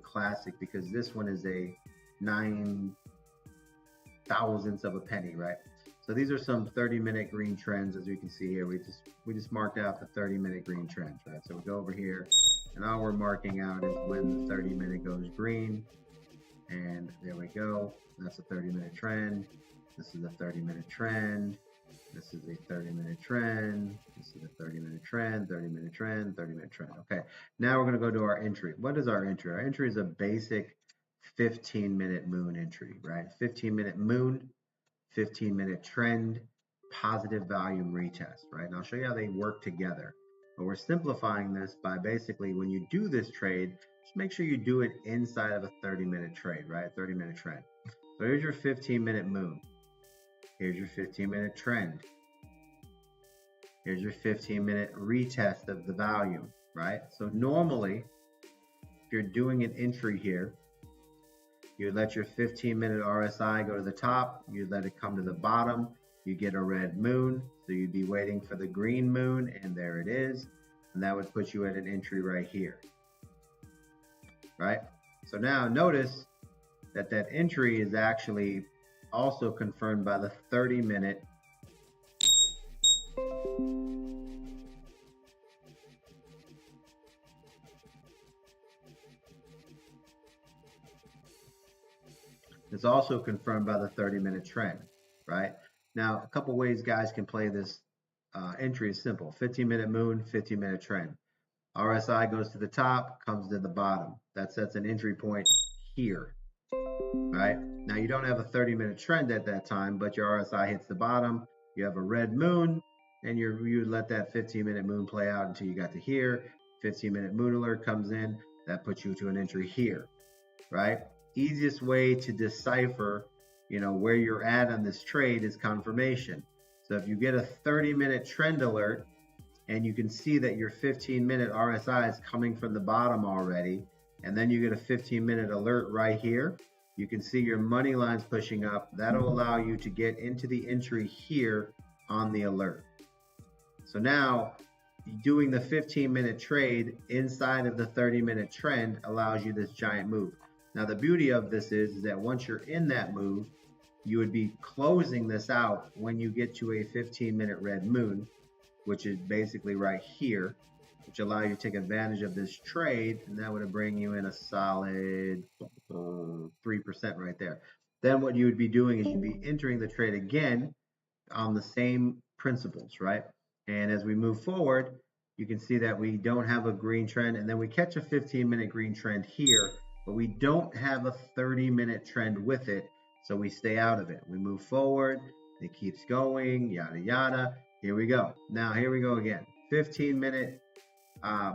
classic because this one is a 9 thousandths of a penny, right? So these are some 30-minute green trends, as you can see here. We just marked out the 30-minute green trends, right? So we go over here, and all we're marking out is when the 30-minute goes green, and there we go. That's a 30-minute trend. This is a 30-minute trend. This is a 30-minute trend. This is a 30-minute trend, 30-minute trend, 30-minute trend. Okay, now we're going to go to our entry. What is our entry? Our entry is a basic 15-minute moon entry, right? 15-minute moon, 15-minute trend, positive volume retest, right? And I'll show you how they work together. But we're simplifying this by basically when you do this trade, just make sure you do it inside of a 30-minute trade, right? 30-minute trend. So here's your 15-minute moon. Here's your 15-minute trend. Here's your 15-minute retest of the volume, right? So normally, if you're doing an entry here, you let your 15-minute RSI go to the top, you let it come to the bottom, you get a red moon, so you'd be waiting for the green moon, and there it is, and that would put you at an entry right here, right? So now notice that that entry is actually also confirmed by the 30-minute It's also confirmed by the 30-minute trend, right? Now, a couple ways guys can play this entry is simple. 15-minute moon, 15-minute trend. RSI goes to the top, comes to the bottom. That sets an entry point here, right? Now, you don't have a 30-minute trend at that time, but your RSI hits the bottom. You have a red moon, and you let that 15-minute moon play out until you got to here. 15-minute moon alert comes in. That puts you to an entry here, right? Easiest way to decipher, where you're at on this trade is confirmation. So if you get a 30-minute trend alert and you can see that your 15-minute RSI is coming from the bottom already, and then you get a 15-minute alert right here, you can see your money lines pushing up. That'll allow you to get into the entry here on the alert. So now doing the 15-minute trade inside of the 30-minute trend allows you this giant move. Now, the beauty of this is that once you're in that move, you would be closing this out when you get to a 15-minute red moon, which is basically right here, which allow you to take advantage of this trade, and that would bring you in a solid 3% right there. Then what you would be doing is you'd be entering the trade again on the same principles, right? And as we move forward, you can see that we don't have a green trend, and then we catch a 15-minute green trend here, but we don't have a 30-minute trend with it, so we stay out of it. We move forward, it keeps going, yada, yada. Here we go. Now, here we go again. 15-minute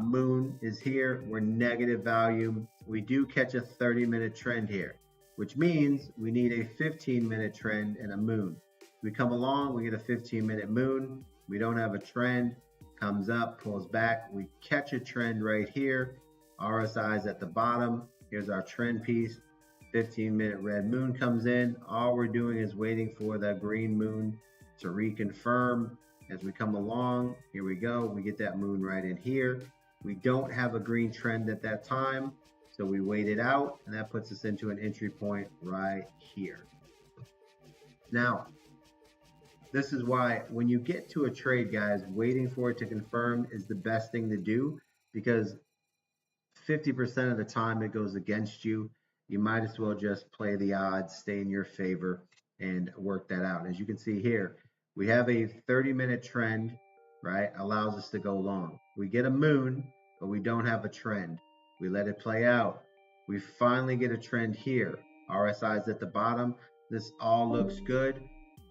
moon is here. We're negative volume. We do catch a 30-minute trend here, which means we need a 15-minute trend and a moon. We come along, we get a 15-minute moon. We don't have a trend. Comes up, pulls back. We catch a trend right here. RSI is at the bottom. Here's our trend piece. 15-minute red moon comes in. All we're doing is waiting for the green moon to reconfirm. As we come along, here we go. We get that moon right in here. We don't have a green trend at that time, so we wait it out, and that puts us into an entry point right here. Now, this is why when you get to a trade, guys, waiting for it to confirm is the best thing to do, because 50% of the time it goes against you. You might as well just play the odds, stay in your favor, and work that out. As you can see here, we have a 30-minute trend, right? Allows us to go long. We get a moon, but we don't have a trend. We let it play out. We finally get a trend here. RSI is at the bottom. This all looks good,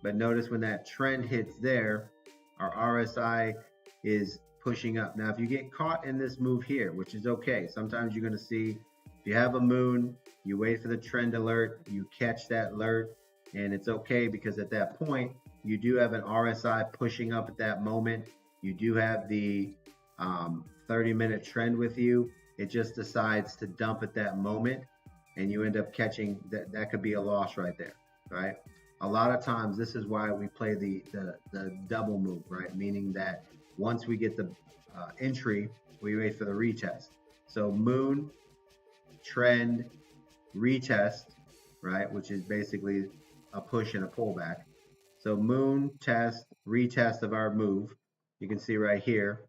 but notice when that trend hits there, our RSI is pushing up. Now, if you get caught in this move here, which is okay, sometimes you're going to see, if you have a moon, you wait for the trend alert, you catch that alert, and it's okay because at that point, you do have an RSI pushing up at that moment. You do have the 30-minute trend with you. It just decides to dump at that moment, and you end up catching that. That could be a loss right there, right? A lot of times, this is why we play the double move, right? Meaning that once we get the entry, we wait for the retest. So moon, trend, retest, right? Which is basically a push and a pullback. So moon, test, retest of our move. You can see right here,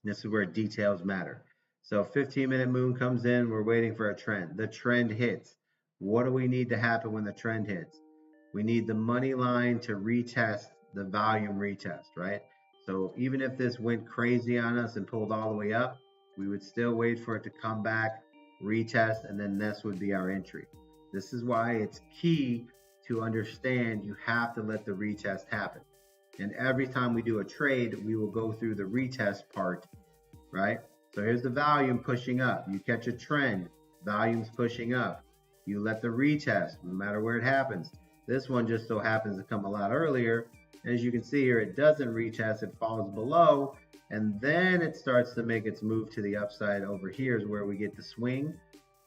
this is where details matter. So 15-minute moon comes in, we're waiting for a trend. The trend hits. What do we need to happen when the trend hits? We need the money line to retest the volume retest, right? So even if this went crazy on us and pulled all the way up, we would still wait for it to come back, retest, and then this would be our entry. This is why it's key to understand you have to let the retest happen. And every time we do a trade, we will go through the retest part, right? So here's the volume pushing up. You catch a trend, volume's pushing up. You let the retest, no matter where it happens. This one just so happens to come a lot earlier. As you can see here, it doesn't retest, it falls below, and then it starts to make its move to the upside. Over here is where we get the swing.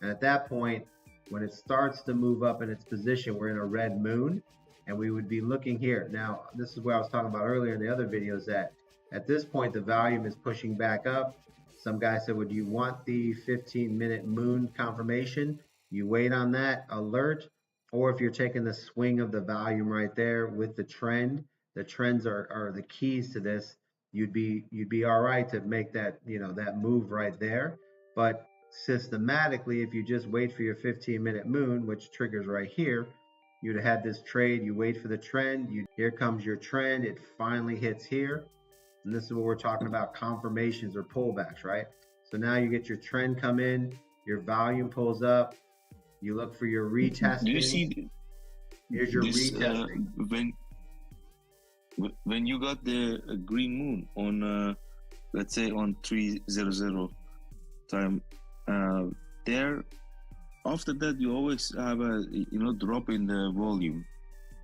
And at that point, when it starts to move up in its position, we're in a red moon, and we would be looking here. Now, this is what I was talking about earlier in the other videos, that at this point, the volume is pushing back up. Some guy said, well, do you want the 15-minute moon confirmation? You wait on that alert, or if you're taking the swing of the volume right there with the trends are the keys to this. You'd be all right to make that, that move right there. But systematically, if you just wait for your 15-minute moon, which triggers right here, you'd have had this trade. You wait for the trend. Here comes your trend. It finally hits here. And this is what we're talking about, confirmations or pullbacks, right? So now you get your trend come in, your volume pulls up, you look for your retesting. Do you see here's your retesting. When you got the green moon on, let's say on 300 time, there, after that you always have a drop in the volume,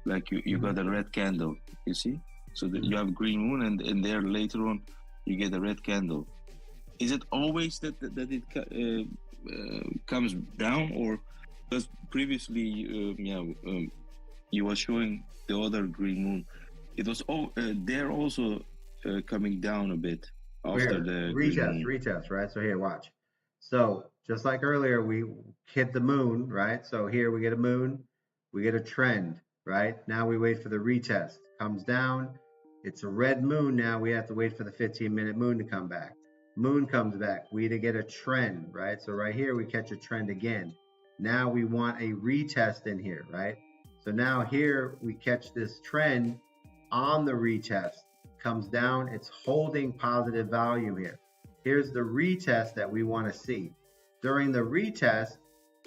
like you got a red candle, you see? So that you have green moon, and there later on you get a red candle. Is it always that it comes down, or because previously you were showing the other green moon, it was there also coming down a bit after the retest, right? So here, watch. So just like earlier, we hit the moon, right? So here we get a moon, we get a trend, right? Now we wait for the retest. Comes down, it's a red moon. Now we have to wait for the 15-minute moon to come back. Moon comes back, we to get a trend, right? So right here we catch a trend again. Now we want a retest in here, right? So now here we catch this trend on the retest. Comes down, it's holding positive volume here. Here's the retest that we want to see. During the retest,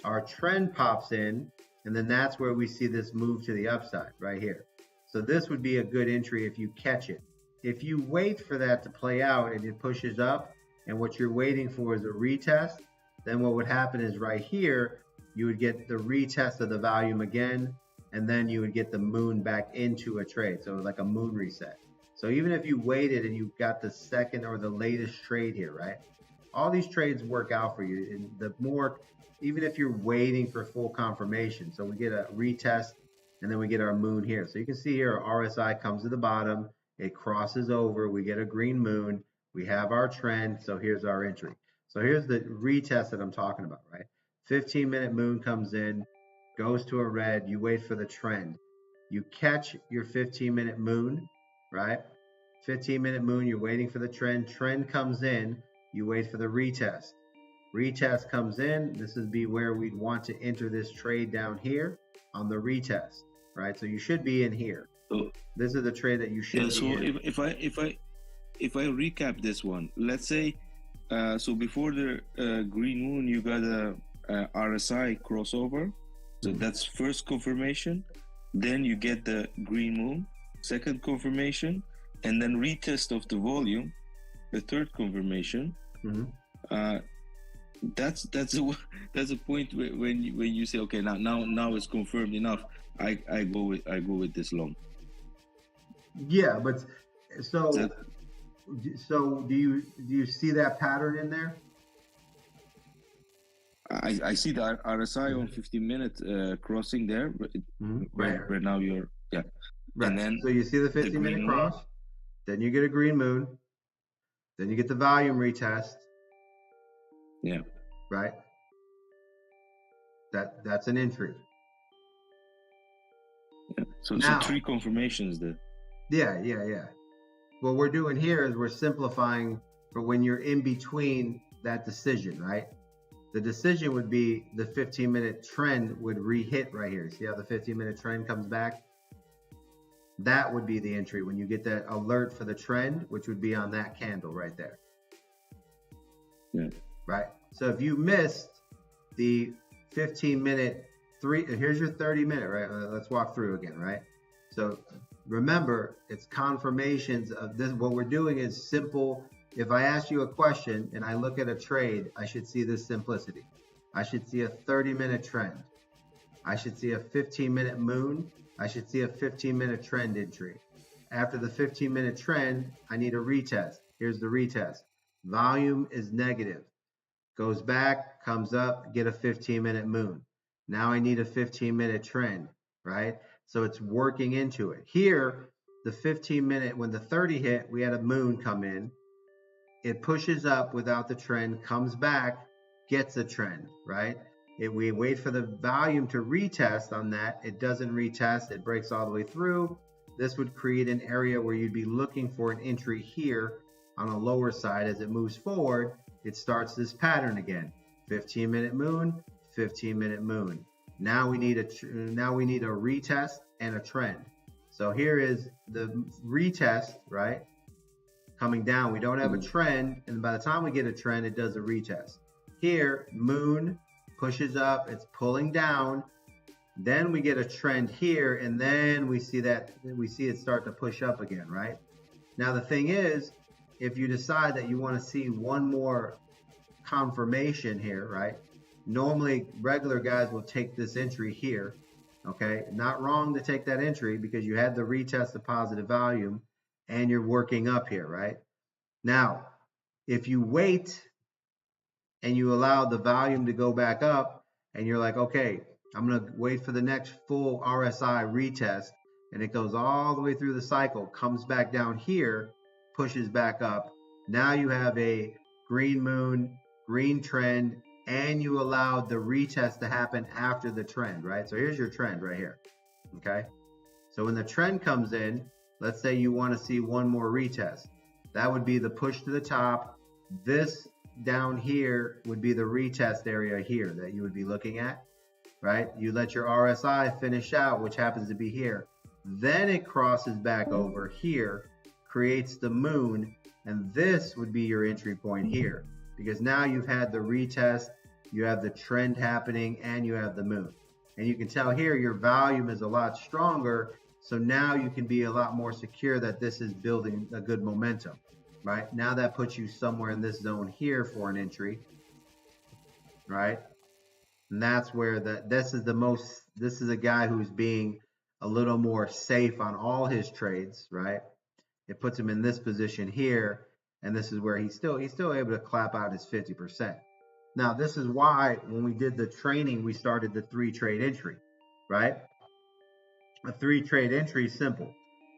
our trend pops in, and then that's where we see this move to the upside right here. So this would be a good entry if you catch it. If you wait for that to play out and it pushes up, and what you're waiting for is a retest, then what would happen is right here, you would get the retest of the volume again, and then you would get the moon back into a trade. So like a moon reset. So even if you waited and you got the second or the latest trade here, right? All these trades work out for you. And the more, even if you're waiting for full confirmation. So we get a retest, and then we get our moon here. So you can see here, our RSI comes to the bottom, it crosses over, we get a green moon, we have our trend, so here's our entry. So here's the retest that I'm talking about, right? 15-minute moon comes in, goes to a red, you wait for the trend. You catch your 15-minute moon, right? 15-minute moon, you're waiting for the trend. Trend comes in, you wait for the retest. Retest comes in, this would be where we'd want to enter this trade down here on the retest, right? So you should be in here. So this is the trade that you should be in. If I recap this one, let's say, so before the green moon, you got a RSI crossover. So that's first confirmation. Then you get the green moon, second confirmation, and then retest of the volume, the third confirmation. That's a point when you say, okay, now it's confirmed enough. I go with this long. Yeah, but so do you see that pattern in there? I see the RSI on 15-minute crossing there. Right now you're right. And then so you see the 15-minute cross, then you get a green moon, then you get the volume retest. Yeah. Right. That's an entry. Yeah. So Now, 3 confirmations there. Yeah. What we're doing here is we're simplifying for when you're in between that decision, right? The decision would be the 15-minute trend would re-hit right here. See how the 15-minute trend comes back? That would be the entry when you get that alert for the trend, which would be on that candle right there. Yeah. Right? So if you missed the 15-minute here's your 30-minute, right? Let's walk through again, right? So remember, it's confirmations of this. What we're doing is simple. If I ask you a question and I look at a trade, I should see this simplicity. I should see a 30-minute trend. I should see a 15-minute moon. I should see a 15-minute trend entry. After the 15-minute trend, I need a retest. Here's the retest. Volume is negative. Goes back, comes up, get a 15-minute moon. Now I need a 15-minute trend, right? So it's working into it. Here, the 15-minute, when the 30 hit, we had a moon come in. It pushes up without the trend, comes back, gets a trend, right? We wait for the volume to retest on that. It doesn't retest. It breaks all the way through. This would create an area where you'd be looking for an entry here on a lower side. As it moves forward, it starts this pattern again. 15-minute moon, 15-minute moon. Now we need a retest and a trend. So here is the retest, right? Coming down. We don't have a trend, and by the time we get a trend, it does a retest. Here, moon pushes up, it's pulling down. Then we get a trend here, and then we see it start to push up again, right? Now the thing is, if you decide that you want to see one more confirmation here, right? Normally, regular guys will take this entry here, okay? Not wrong to take that entry because you had the retest of positive volume and you're working up here, right? Now, if you wait and you allow the volume to go back up and you're like, okay, I'm going to wait for the next full RSI retest, and it goes all the way through the cycle, comes back down here, pushes back up. Now you have a green moon, green trend, and you allowed the retest to happen after the trend, right? So here's your trend right here, okay? So when the trend comes in, let's say you want to see one more retest. That would be the push to the top. This down here would be the retest area here that you would be looking at, right? You let your RSI finish out, which happens to be here. Then it crosses back over here, creates the moon, and this would be your entry point here, because now you've had the retest, you have the trend happening, and you have the moon. And you can tell here your volume is a lot stronger, so now you can be a lot more secure that this is building a good momentum, right? Now that puts you somewhere in this zone here for an entry, right? And that's where this is a guy who's being a little more safe on all his trades, right? It puts him in this position here, and this is where he's still able to clap out his 50%. Now, this is why when we did the training, we started the 3-trade entry, right? A 3-trade entry is simple.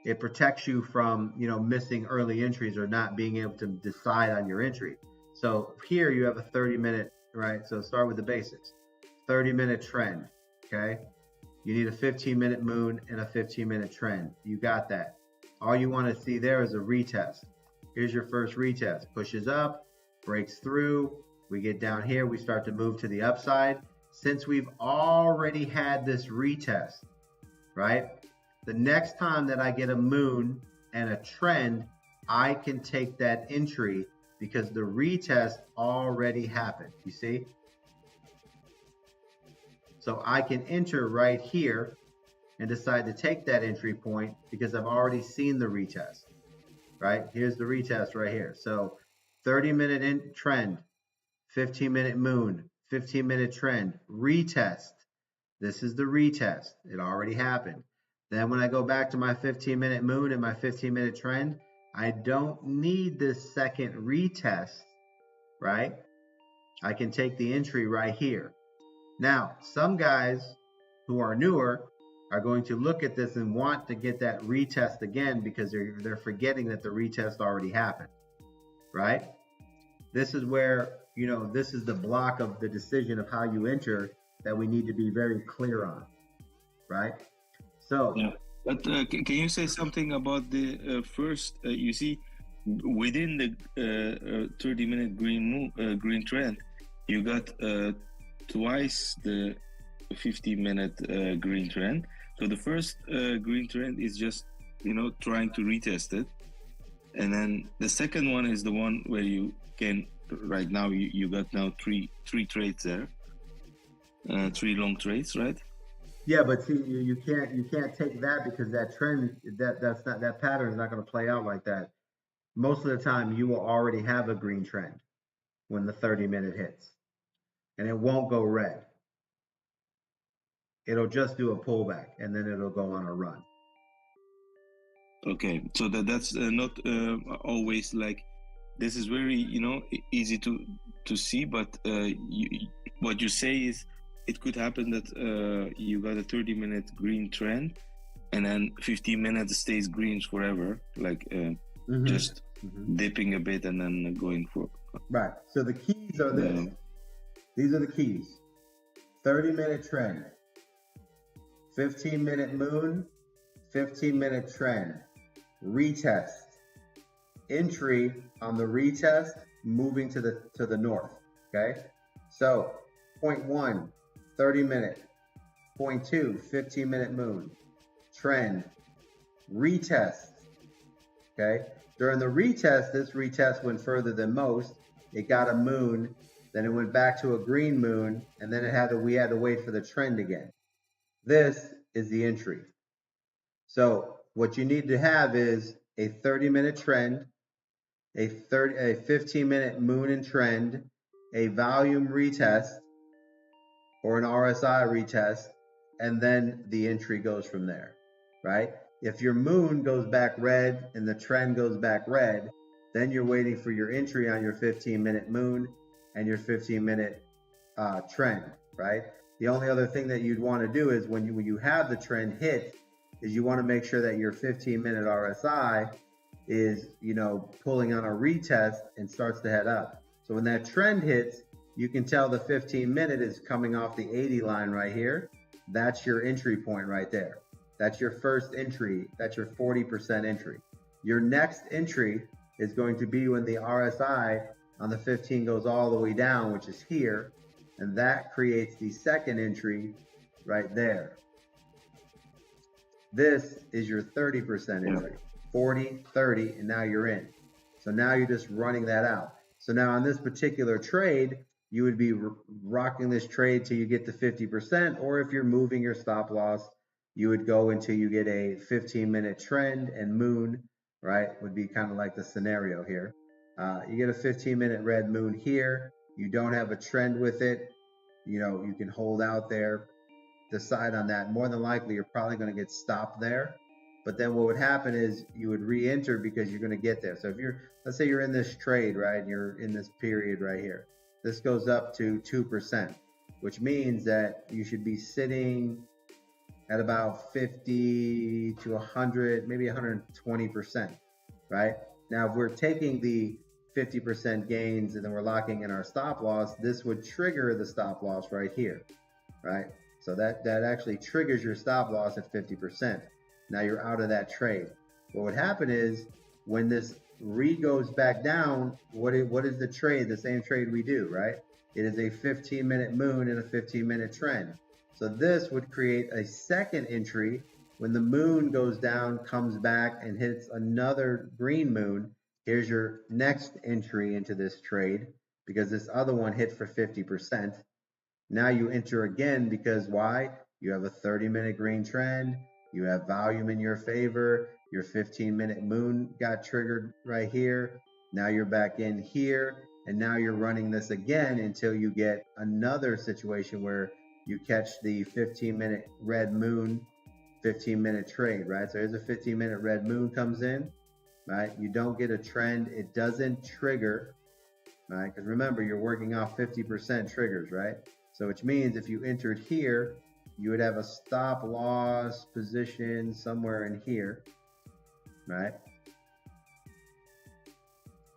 It protects you from, missing early entries or not being able to decide on your entry. So here you have a 30-minute, right? So start with the basics. 30-minute trend, okay? You need a 15-minute moon and a 15-minute trend. You got that. All you want to see there is a retest. Here's your first retest. Pushes up, breaks through. We get down here. We start to move to the upside. Since we've already had this retest, right? The next time that I get a moon and a trend, I can take that entry because the retest already happened. You see? So I can enter right here and decide to take that entry point because I've already seen the retest, right? Here's the retest right here. So 30-minute trend, 15-minute moon, 15-minute trend, retest. This is the retest. It already happened. Then when I go back to my 15-minute moon and my 15-minute trend, I don't need this second retest, right? I can take the entry right here. Now, some guys who are newer are going to look at this and want to get that retest again because they're forgetting that the retest already happened, right? This is where, this is the block of the decision of how you enter that we need to be very clear on, right? So, Yeah. But can you say something about the first? You see, within the 30-minute green trend, you got twice the 50-minute green trend. So the first green trend is just trying to retest it, and then the second one is the one where you can right now you got now three trades there, three long trades, right? yeah, but see, you can't take that because that trend that pattern is not going to play out like that. Most of the time, you will already have a green trend when the 30-minute hits, and it won't go red. It'll just do a pullback, and then it'll go on a run. Okay, so that's not always like this is very easy to see, but what you say is it could happen that you got a 30-minute green trend, and then 15 minutes stays greens forever, like just dipping a bit and then going for right. So the keys are this. These are the keys: 30-minute trend, 15-minute moon, 15-minute trend, retest, entry on the retest, moving to the north. Okay, so point 1, 30-minute, point 2, 15-minute moon, trend, retest. Okay, during the retest, this retest went further than most. It got a moon, then it went back to a green moon, and then we had to wait for the trend again. This is the entry. So what you need to have is a 30-minute trend, a 15-minute moon and trend, a volume retest or an RSI retest, and then the entry goes from there, right? If your moon goes back red and the trend goes back red, then you're waiting for your entry on your 15-minute moon and your 15-minute trend, right? The only other thing that you'd want to do is when you have the trend hit, is you want to make sure that your 15-minute RSI is pulling on a retest and starts to head up. So when that trend hits, you can tell the 15-minute is coming off the 80 line right here. That's your entry point right there. That's your first entry. That's your 40% entry. Your next entry is going to be when the RSI on the 15 goes all the way down, which is here, and that creates the second entry right there. This is your 30% entry. 40, 30, and now you're in. So now you're just running that out. So now on this particular trade, you would be rocking this trade till you get to 50%, or if you're moving your stop loss, you would go until you get a 15-minute trend and moon, right? Would be kind of like the scenario here. You get a 15-minute red moon here. You don't have a trend with it. You can hold out there, decide on that. More than likely, you're probably going to get stopped there. But then what would happen is you would re-enter because you're going to get there. So if let's say you're in this trade, right? And you're in this period right here. This goes up to 2%, which means that you should be sitting at about 50 to 100, maybe 120%, right? Now, if we're taking the 50% gains and then we're locking in our stop loss, this would trigger the stop loss right here, right? So that actually triggers your stop loss at 50%. Now you're out of that trade. What would happen is when this goes back down, what is the trade? The same trade we do, right? It is a 15-minute moon and a 15-minute trend. So this would create a second entry when the moon goes down, comes back and hits another green moon. Here's your next entry into this trade because this other one hit for 50%. Now you enter again because why? You have a 30-minute green trend. You have volume in your favor. Your 15-minute moon got triggered right here. Now you're back in here. And now you're running this again until you get another situation where you catch the 15-minute red moon, 15-minute trade, right? So here's a 15-minute red moon comes in, right? You don't get a trend. It doesn't trigger, right? Because remember, you're working off 50% triggers, right? So which means if you entered here, you would have a stop loss position somewhere in here, right?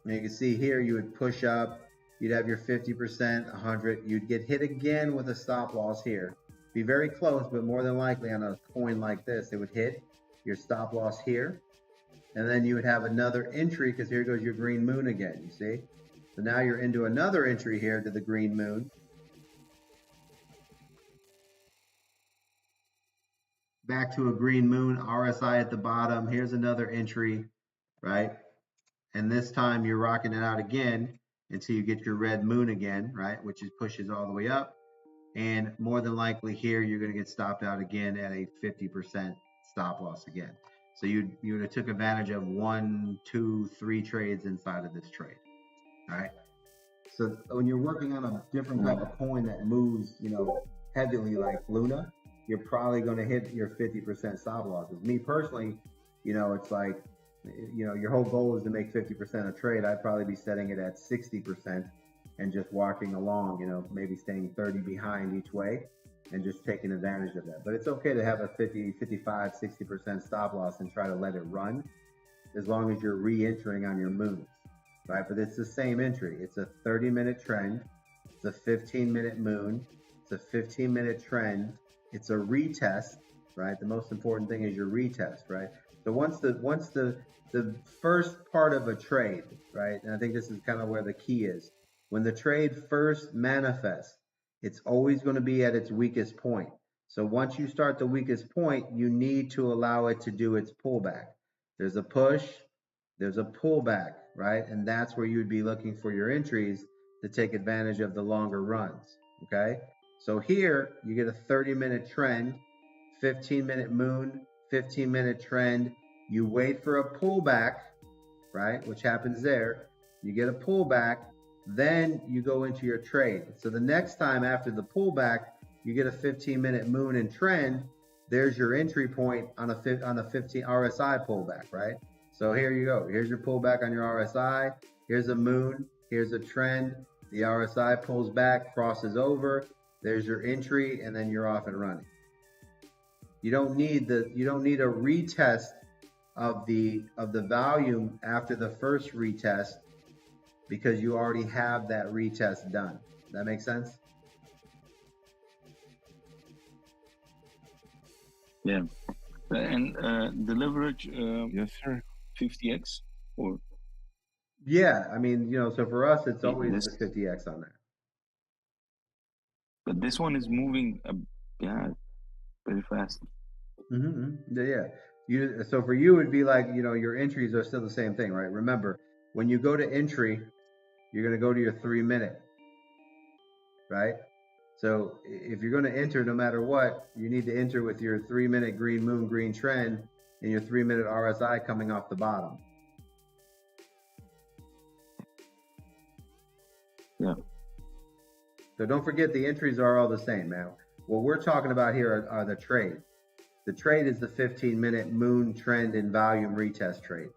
And you can see here, you would push up you'd have your 50%, 100. You'd get hit again with a stop loss here. Be very close, but more than likely on a coin like this, it would hit your stop loss here. And then you would have another entry because here goes your green moon again, you see? So now you're into another entry here to the green moon. Back to a green moon, RSI at the bottom. Here's another entry, right? And this time you're rocking it out again until you get your red moon again, right? Which is pushes all the way up. And more than likely here, you're going to get stopped out again at a 50% stop loss again. So you would have took advantage of 1, 2, 3 trades inside of this trade, all right? So when you're working on a different type of coin that moves, heavily like Luna, you're probably going to hit your 50% stop losses. Me personally, it's like, your whole goal is to make 50% a trade. I'd probably be setting it at 60% and just walking along, maybe staying 30 behind each way and just taking advantage of that. But it's okay to have a 50, 55, 60% stop loss and try to let it run as long as you're re-entering on your moons, right? But it's the same entry. It's a 30-minute trend. It's a 15-minute moon. It's a 15-minute trend. It's a retest, right? The most important thing is your retest, right? So once the first part of a trade, right? And I think this is kind of where the key is. When the trade first manifests, it's always going to be at its weakest point. So once you start the weakest point, you need to allow it to do its pullback. There's a push, there's a pullback, right? And that's where you'd be looking for your entries to take advantage of the longer runs, okay? So here you get a 30-minute trend, 15-minute moon, 15-minute trend. You wait for a pullback, right? Which happens there. You get a pullback, then you go into your trade. So the next time after the pullback, you get a 15-minute moon and trend. There's your entry point on a 15 RSI pullback, right? So here you go. Here's your pullback on your RSI. Here's a moon. Here's a trend. The RSI pulls back, crosses over. There's your entry, and then you're off and running. You don't need a retest of the volume after the first retest because you already have that retest done. That makes sense? Yeah. And the leverage, yes, sir. 50x or? Yeah, I mean, so for us, it's always the 50x on there. But this one is moving, very fast. Yeah. So for you, it'd be like, your entries are still the same thing, right? Remember, when you go to entry, you're going to go to your 3-minute, right? So if you're going to enter, no matter what, you need to enter with your 3-minute green moon, green trend, and your 3-minute RSI coming off the bottom. Yeah. So don't forget the entries are all the same, man. What we're talking about here are the trades. The trade is the 15-minute moon trend and volume retest trade.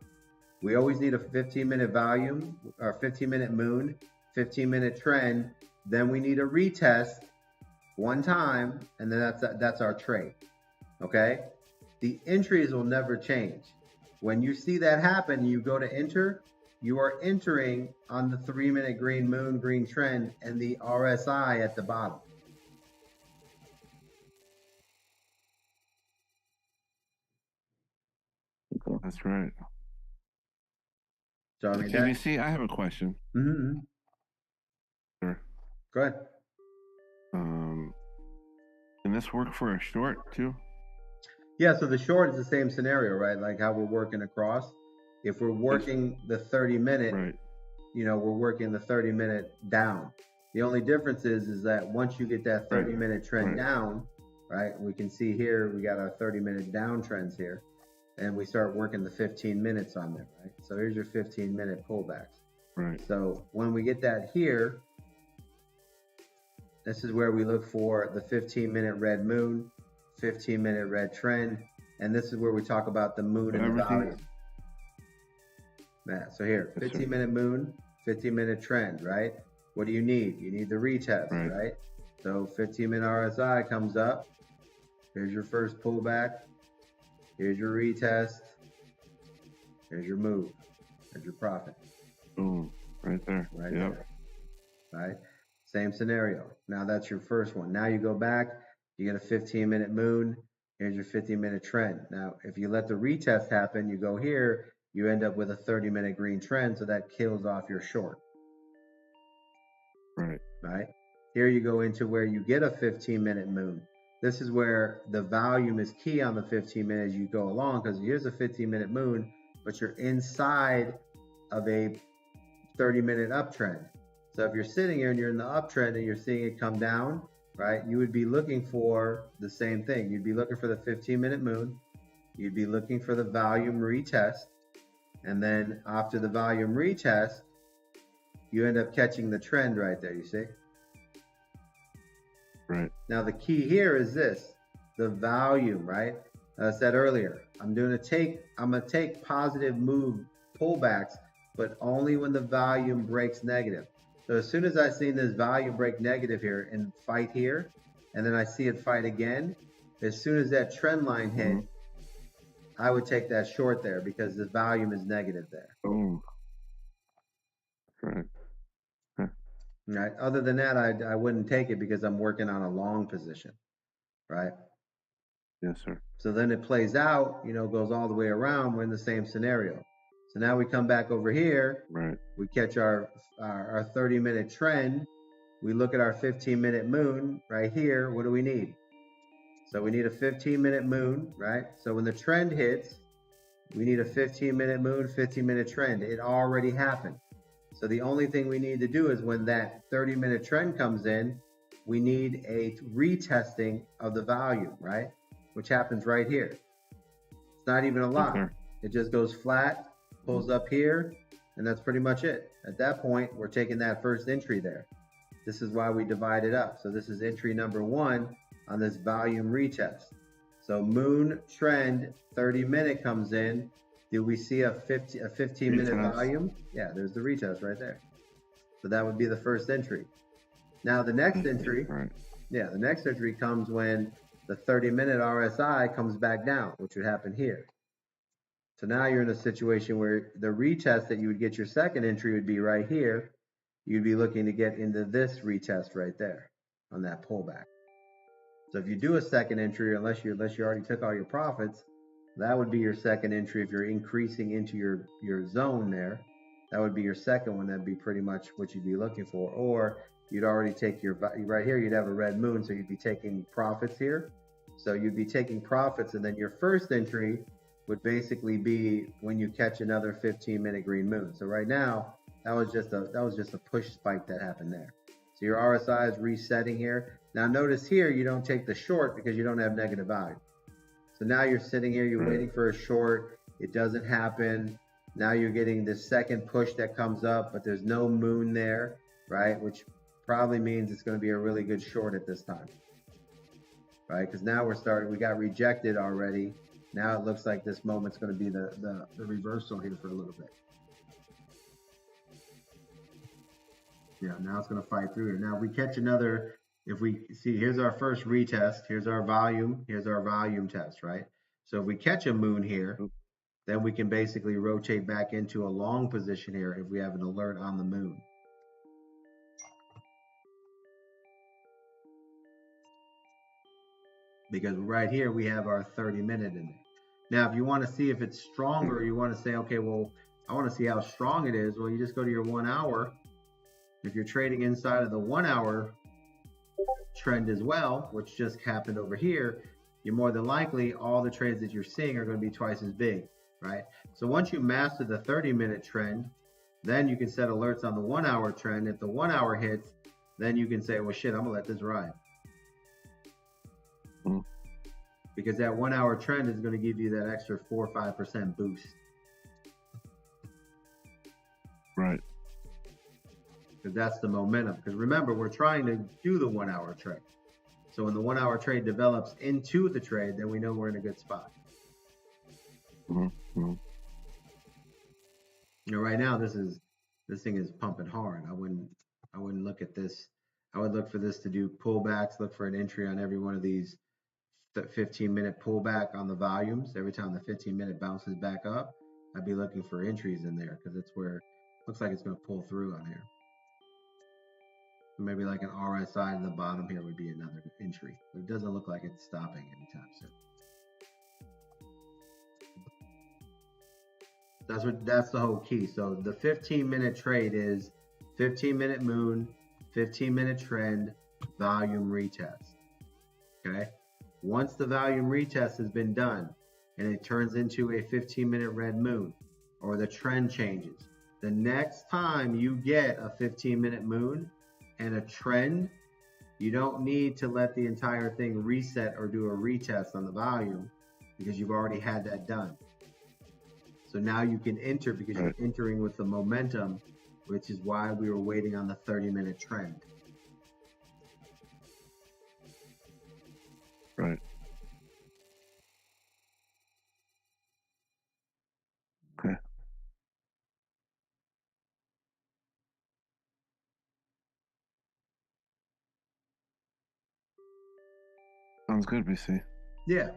We always need a 15-minute volume or 15-minute moon, 15-minute trend. Then we need a retest one time, and then that's our trade. Okay? The entries will never change. When you see that happen, you go to enter, you are entering on the 3-minute green moon, green trend, and the RSI at the bottom. That's right. So I mean, TVC, I have a question. Mm-hmm. Sure. Go ahead. Can this work for a short too? Yeah, so the short is the same scenario, right? Like how we're working across. If we're working the 30-minute, right, we're working the 30-minute down. The only difference is that once you get that 30-minute trend down, right? We can see here we got our 30-minute down trends here, and we start working the 15 minutes on them, right? So here's your 15-minute pullbacks. Right. So when we get that here, this is where we look for the 15-minute red moon, 15-minute red trend, and this is where we talk about the moon and the volume. So here, 15-minute moon, 15-minute trend, right? What do you need? You need the retest, right? So 15-minute RSI comes up. Here's your first pullback. Here's your retest. Here's your move. Here's your profit. Boom, right there. Right there. right? Same scenario. Now that's your first one. Now you go back, you get a 15-minute moon. Here's your 15-minute trend. Now, if you let the retest happen, you go here, you end up with a 30-minute green trend, so that kills off your short. Right? Here you go into where you get a 15-minute moon. This is where the volume is key on the 15 minutes you go along, because here's a 15-minute moon, but you're inside of a 30-minute uptrend. So if you're sitting here and you're in the uptrend and you're seeing it come down, right, you would be looking for the same thing. You'd be looking for the 15-minute moon. You'd be looking for the volume retest. And then after the volume retest, you end up catching the trend right there, you see? Right. Now the key here is this, the volume, right? As I said earlier, I'm gonna take positive move pullbacks, but only when the volume breaks negative. So as soon as I see this volume break negative here and fight here, and then I see it fight again, as soon as that trend line hit, I would take that short there because the volume is negative there. Oh. Right. Right. Other than that, I wouldn't take it because I'm working on a long position. Right. Yes, sir. So then it plays out, goes all the way around. We're in the same scenario. So now we come back over here. Right. We catch our 30-minute trend. We look at our 15-minute moon right here. What do we need? So we need a 15-minute moon, right? So when the trend hits, we need a 15-minute moon, 15-minute trend. It already happened. So the only thing we need to do is when that 30-minute trend comes in, we need a retesting of the volume, right? Which happens right here. It's not even a lot. Okay. It just goes flat, pulls up here, and that's pretty much it. At that point, we're taking that first entry there. This is why we divide it up. So this is entry number 1 on this volume retest. So moon trend 30-minute comes in. Do we see a 15-minute volume? Yeah, there's the retest right there. So that would be the first entry. Now the next entry, the next entry comes when the 30-minute RSI comes back down, which would happen here. So now you're in a situation where the retest that you would get your second entry would be right here. You'd be looking to get into this retest right there on that pullback. So if you do a second entry, unless you already took all your profits, that would be your second entry. If you're increasing into your zone there, that would be your second one. That'd be pretty much what you'd be looking for. Or you'd already take right here, you'd have a red moon, so you'd be taking profits here. So you'd be taking profits, and then your first entry would basically be when you catch another 15-minute green moon. So right now, that was just a push spike that happened there. So your RSI is resetting here. Now notice here, you don't take the short because you don't have negative value. So now you're sitting here, you're waiting for a short. It doesn't happen. Now you're getting this second push that comes up, but there's no moon there, right? Which probably means it's going to be a really good short at this time, right? Because now we got rejected already. Now it looks like this moment's going to be the reversal here for a little bit. Yeah, now it's going to fight through here. Now if we catch another, if we see, here's our first retest, here's our volume test, right? So if we catch a moon here, then we can basically rotate back into a long position here if we have an alert on the moon. Because right here we have our 30-minute in there. Now, if you want to see if it's stronger, you want to say, okay, well, I want to see how strong it is. Well, you just go to your 1 hour. If you're trading inside of the 1 hour trend as well, which just happened over here, you're more than likely all the trades that you're seeing are going to be twice as big, right? So once you master the 30-minute trend, then you can set alerts on the 1 hour trend. If the 1 hour hits, then you can say, well, shit, I'm gonna let this ride. Because that 1 hour trend is going to give you that extra 4 or 5% boost. Right. Because that's the momentum. Because remember, we're trying to do the 1 hour trade. So when the 1 hour trade develops into the trade, then we know we're in a good spot. Right now, this thing is pumping hard. I wouldn't look at this. I would look for this to do pullbacks. Look for an entry on every one of these 15-minute pullback on the volumes. Every time the 15-minute bounces back up, I'd be looking for entries in there because it's where it looks like it's going to pull through on here. So maybe like an RSI to the bottom here would be another entry. But it doesn't look like it's stopping anytime soon. That's the whole key. So the 15-minute trade is 15-minute moon, 15-minute trend, volume retest. Okay. Once the volume retest has been done and it turns into a 15-minute red moon or the trend changes, the next time you get a 15-minute moon and a trend, you don't need to let the entire thing reset or do a retest on the volume because you've already had that done. So now you can enter because you're entering with the momentum, which is why we were waiting on the 30-minute trend. Right. Okay. Sounds good, BC. Yeah.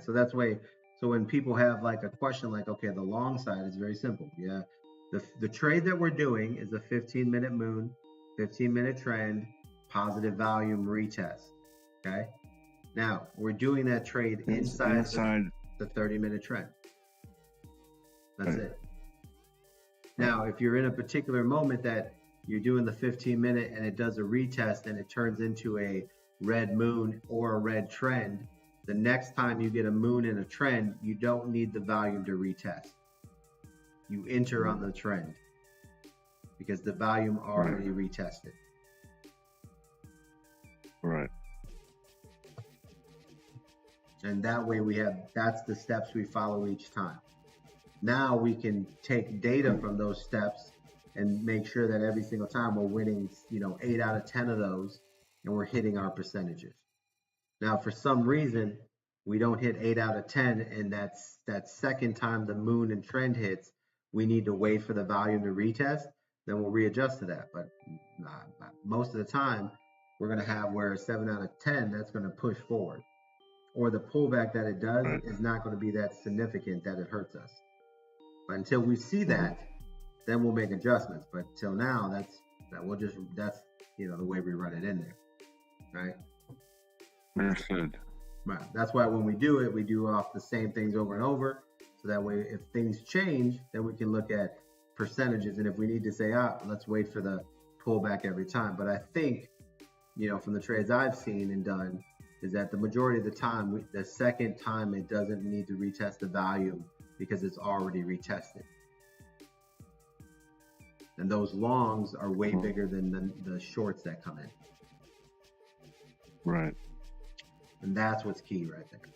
So that's why. So when people have like a question like, okay, the long side is very simple. Yeah. The trade that we're doing is a 15-minute moon, 15-minute trend, positive volume retest. Okay. Now we're doing that trade inside the 30-minute trend. That's it. Now, if you're in a particular moment that you're doing the 15-minute and it does a retest and it turns into a red moon or a red trend, the next time you get a moon and a trend, you don't need the volume to retest. You enter on the trend because the volume already retested. Right. And that way that's the steps we follow each time. Now we can take data from those steps and make sure that every single time we're winning, 8 out of 10 of those and we're hitting our percentages. Now, for some reason, we don't hit 8 out of 10, and that's that second time the moon and trend hits, we need to wait for the volume to retest, then we'll readjust to that. But most of the time, we're going to have where 7 out of 10, that's going to push forward. Or the pullback that it does is not going to be that significant that it hurts us. But until we see that, then we'll make adjustments. But till now, that's the way we run it in there, right? Understood. Right. That's why when we do it, we do off the same things over and over. So that way, if things change, then we can look at percentages. And if we need to say, let's wait for the pullback every time. But I think, from the trades I've seen and done, is that the majority of the time, the second time it doesn't need to retest the value because it's already retested. And those longs are way bigger than the shorts that come in. Right. And that's what's key right there.